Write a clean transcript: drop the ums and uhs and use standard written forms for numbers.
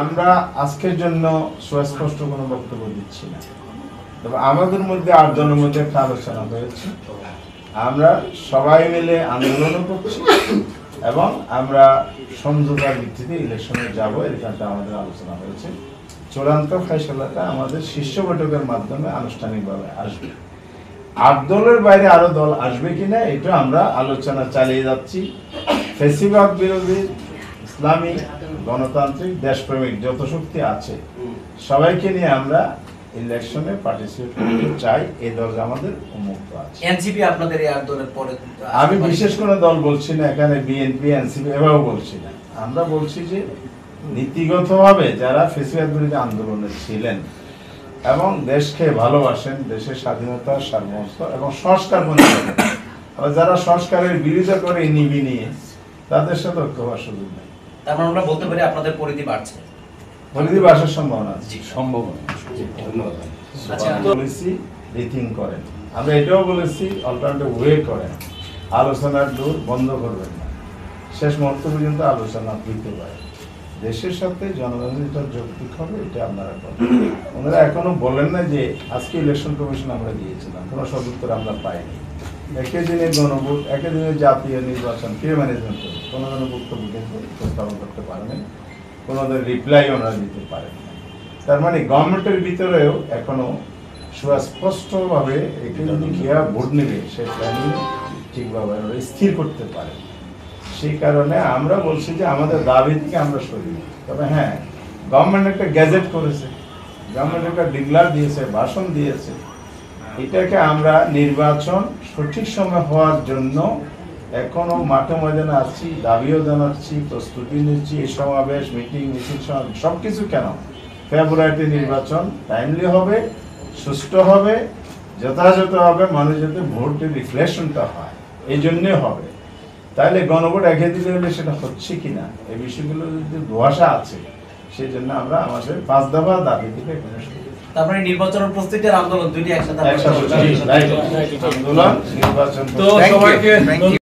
আমরা আজকের জন্য সুস্পষ্ট কোনো বক্তব্য দিচ্ছি না, তবে আমাদের মধ্যে 8 জনের মধ্যে একটা আলোচনা হয়েছে। আমরা সবাই মিলে আন্দোলনও করছি এবং আমরা সমঝোতার ভিত্তিতে ইলেকশনে যাব, এরকমটা আমাদের আলোচনা হয়েছে। চূড়ান্ত ফয়সালাটা আমাদের শীর্ষ বৈঠকের মাধ্যমে আনুষ্ঠানিকভাবে আসবে। 8 দলের বাইরে আরো দল আসবে কিনা এটা আমরা আলোচনা চালিয়ে যাচ্ছি। ফ্যাসিবাদ বিরোধী ইসলামী গণতান্ত্রিক দেশপ্রেমিক যত শক্তি আছে সবাইকে নিয়ে আমরা ইলেকশনে পার্টিসিপেট করতে চাই। এই দল আমাদের উন্মুক্ত আছে। এনসিপি আপনাদের এই 8 দলের পরে আমি বিশেষ কোনো দল বলছি না, এখানে বিএনপি এনসিপি এভাবে বলছি না। আমরা বলছি যে নীতিগতভাবে যারা ফ্যাসিবাদ বিরোধী আন্দোলনে ছিলেন এবং দেশকে ভালোবাসেন, দেশের স্বাধীনতা সার্বভৌমত্ব এবং সংস্কার মনে করেন, যারা সংস্কারের বিরোধিতা করে নিবি নিয়ে তাদের সাথে ঐক্য হওয়ার সুযোগ নেই। তারপর আমরা বলতে পারি আপনাদের পরিধি বাড়ছে, পরিধি বাড়ার সম্ভাবনা আছে। আচ্ছা, বলেছি রিথিং করেন, আমরা এটাও বলেছি অল্টারনেটিভ ওয়ে করেন, আলোচনার দূর বন্ধ করবেন না, শেষ মুহূর্ত পর্যন্ত আলোচনা দিতে পারে। দেশের সাথে জনগণের যেটা যৌক্তিক হবে এটা আপনারা করেন। ওনারা এখনো বলেন না যে আজকে ইলেকশন কমিশন আমরা দিয়েছিলাম, কোনো সদুত্তর আমরা পাইনি। একই দিনে গণভোট, একই দিনে জাতীয় নির্বাচন কে ম্যানেজমেন্ট করবে, কোনো ধরনের বক্তব্য কিন্তু উপস্থাপন করতে পারেনি, কোনো ধরনের রিপ্লাই ওনারা দিতে পারেন না। তার মানে গভর্নমেন্টের ভিতরেও এখনো সুস্পষ্টভাবে একটি যদি কেয়া ভোট নেবে সে প্ল্যানিং ঠিকভাবে স্থির করতে পারে। সেই কারণে আমরা বলছি যে আমাদের দাবি থেকে আমরা সরি। তবে হ্যাঁ, গভর্নমেন্ট একটা গ্যাজেট করেছে, গভর্নমেন্ট একটা ডিক্লার দিয়েছে, ভাষণ দিয়েছে, এটাকে আমরা নির্বাচন সঠিক সময় হওয়ার জন্য এখনো মাঠে ময়দানে আছি, দাবিও জানাচ্ছি, প্রস্তুতি নিচ্ছি। এই সমাবেশ, মিটিং, মিছিল সবকিছু কেন ফেব্রুয়ারিতে নির্বাচন টাইমলি হবে, সুষ্ঠু হবে, যথাযথ হবে, মানুষ যাতে ভোটের রিফ্লেকশনটা হয় এই জন্যে হবে। তাইলে গণভোট এগিয়ে দিতে হলে সেটা হচ্ছে কিনা এই বিষয়গুলো যদি ধোঁয়াশা আছে, সেই জন্য আমরা আমাদের 5 দফা দাবি থেকে তারপরে নির্বাচনের প্রস্তুতির আন্দোলন দুইটি একসাথে আন্দোলন নির্বাচন। তো সবাইকে